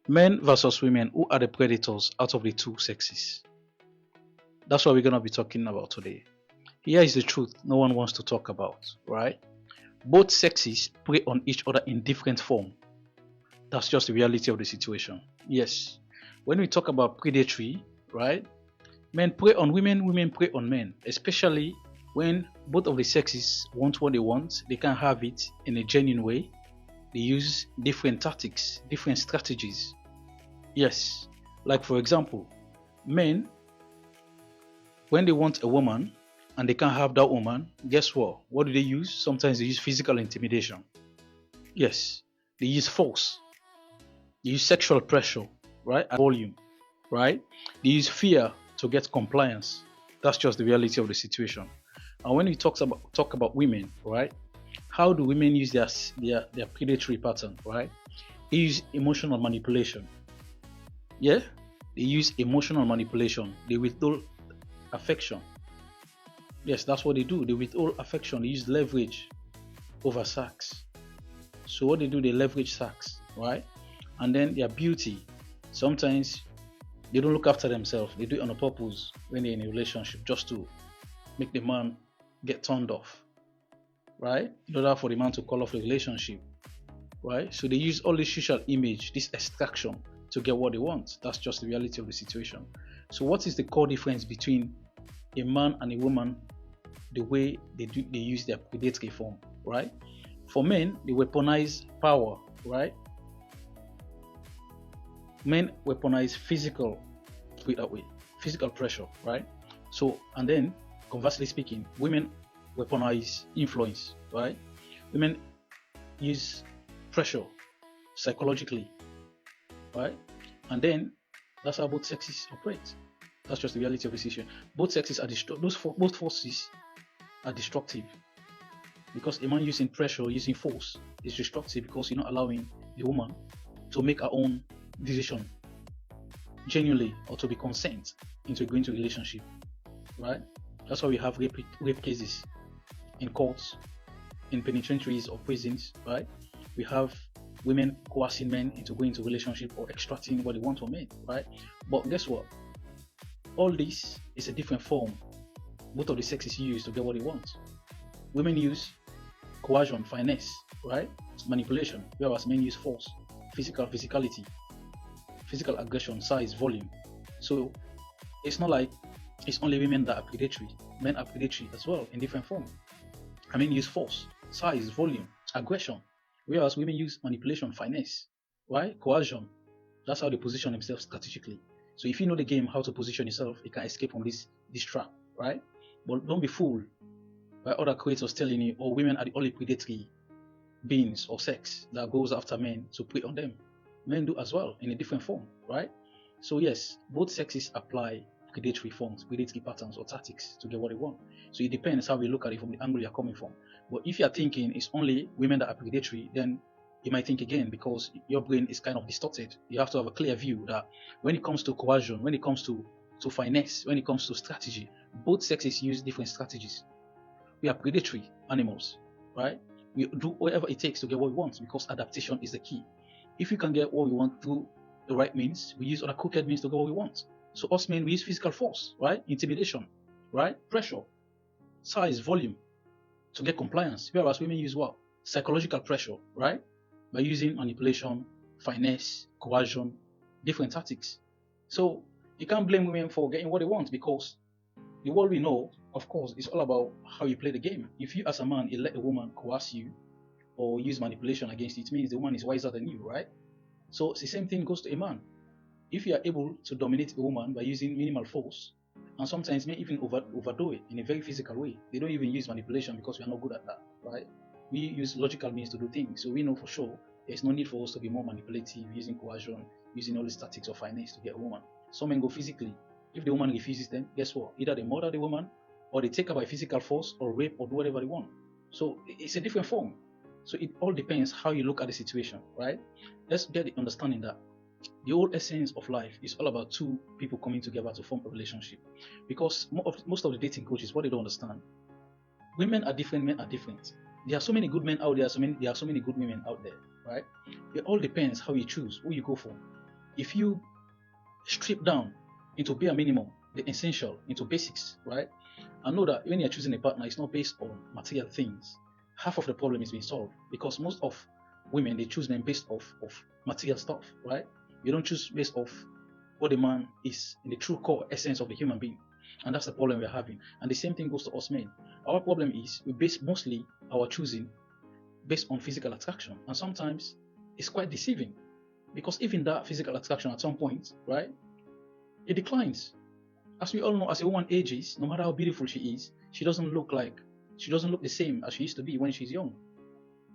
Men versus women, who are the predators out of the two sexes? That's what we're going to be talking about today. Here is the truth no one wants to talk about, right? Both sexes prey on each other in different form. That's just the reality of the situation. Yes. When we talk about predatory, right? Men prey on women, women prey on men, especially when both of the sexes want what they want, they can have it in a genuine way. They use different tactics, different strategies. Yes. Like for example, men, when they want a woman and they can't have that woman, guess what? What do they use? Sometimes they use physical intimidation. Yes. They use force. They use sexual pressure, right? And volume, right? They use fear to get compliance. That's just the reality of the situation. And when we talk about women, right? How do women use their predatory pattern, right? They use emotional manipulation. Yeah, they use emotional manipulation. They withhold affection. Yes, that's what they do. They withhold affection. They use leverage over sex. So what they do, they leverage sex, right? And then their beauty. Sometimes they don't look after themselves. They do it on a purpose when they're in a relationship, just to make the man get turned off, right? In order for the man to call off the relationship, right? So they use all this social image, this extraction, to get what they want. That's just the reality of the situation. So what is the core difference between a man and a woman? The way they use their predatory form, right? For men, they weaponize power, right? Men weaponize physical, put it that way, physical pressure, right? So, and then conversely speaking, women weaponize influence, right? Women use pressure psychologically, right? And then that's how both sexes operate. That's just the reality of the situation. Both sexes are both forces are destructive, because a man using pressure, using force, is destructive because you're not allowing the woman to make her own decision genuinely, or to be consent into going to a relationship, right? That's why we have rape cases in courts, in penitentiaries or prisons, right? We have women coercing men into going into a relationship or extracting what they want from men, right? But guess what? All this is a different form. Both of the sexes use to get what they want. Women use coercion, finesse, right? Manipulation, whereas men use force, physicality, physical aggression, size, volume. So it's not like it's only women that are predatory. Men are predatory as well in different form. I mean, use force, size, volume, aggression, whereas women use manipulation, finesse, right? Coercion. That's how they position themselves strategically. So if you know the game, how to position yourself, you can escape from this trap, right? But don't be fooled by other creators telling you, oh, women are the only predatory beings or sex that goes after men to prey on them. Men do as well in a different form, right? So yes, both sexes apply predatory forms, predatory patterns or tactics to get what they want. So it depends how we look at it from the angle you're coming from. But if you're thinking it's only women that are predatory, then you might think again, because your brain is kind of distorted. You have to have a clear view that when it comes to coercion, when it comes to finesse, when it comes to strategy, both sexes use different strategies. We are predatory animals, right? We do whatever it takes to get what we want, because adaptation is the key. If we can get what we want through the right means, we use other crooked means to get what we want. So us men, we use physical force, right? Intimidation, right? Pressure, size, volume to get compliance. Whereas women use what? Psychological pressure, right? By using manipulation, finesse, coercion, different tactics. So you can't blame women for getting what they want, because the world we know, of course, is all about how you play the game. If you as a man, you let a woman coerce you or use manipulation against you, it means the woman is wiser than you, right? So the same thing goes to a man. If you are able to dominate a woman by using minimal force, and sometimes may even overdo it in a very physical way, they don't even use manipulation because we are not good at that, right? We use logical means to do things, so we know for sure there's no need for us to be more manipulative, using coercion, using all these tactics of finesse to get a woman. Some men go physically. If the woman refuses them, guess what? Either they murder the woman, or they take her by physical force, or rape, or do whatever they want. So it's a different form. So it all depends how you look at the situation, right? Let's get the understanding that the whole essence of life is all about two people coming together to form a relationship. Because most of the dating coaches, what they don't understand, women are different, men are different. There are so many good men out there, there are so many good women out there, right? It all depends how you choose, who you go for. if you strip down into bare minimum, the essential, into basics, right? I know that when you're choosing a partner, it's not based on material things. Half of the problem is being solved because most of women, they choose men based off of material stuff, right? You don't choose based off what a man is in the true core essence of the human being. And that's the problem we're having. And the same thing goes to us men. Our problem is we base mostly our choosing based on physical attraction. And sometimes it's quite deceiving because even that physical attraction at some point, right, it declines. As we all know, as a woman ages, no matter how beautiful she is, she doesn't look the same as she used to be when she's young,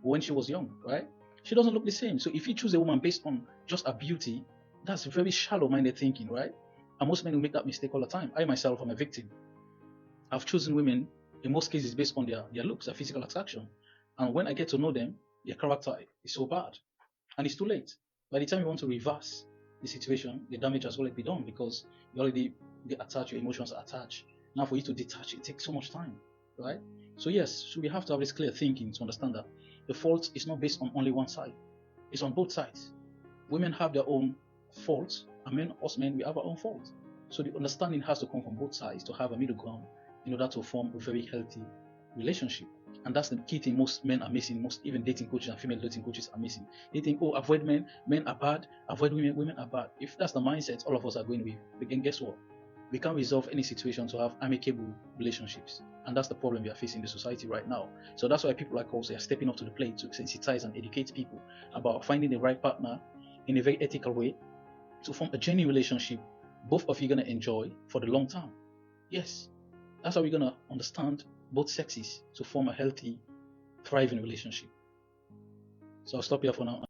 when she was young, right? She doesn't look the same. So if you choose a woman based on just her beauty, that's very shallow-minded thinking, right? And most men will make that mistake all the time. I myself am a victim. I've chosen women in most cases based on their looks, their physical attraction. And when I get to know them, their character is so bad. And it's too late. By the time you want to reverse the situation, the damage has already been done because you already get attached, your emotions are attached. Now for you to detach, it takes so much time, right? So yes, so we have to have this clear thinking to understand that the fault is not based on only one side. It's on both sides. Women have their own faults, and us men, we have our own faults. So the understanding has to come from both sides to have a middle ground in order to form a very healthy relationship. And that's the key thing most men are missing, most even dating coaches and female dating coaches are missing. They think, oh, avoid men are bad, avoid women, women are bad. If that's the mindset all of us are going with, then guess what? We can't resolve any situation to have amicable relationships. And that's the problem we are facing in the society right now. So that's why people like us are stepping up to the plate to sensitize and educate people about finding the right partner in a very ethical way to form a genuine relationship both of you are going to enjoy for the long term. Yes, that's how we're going to understand both sexes to form a healthy, thriving relationship. So I'll stop here for now.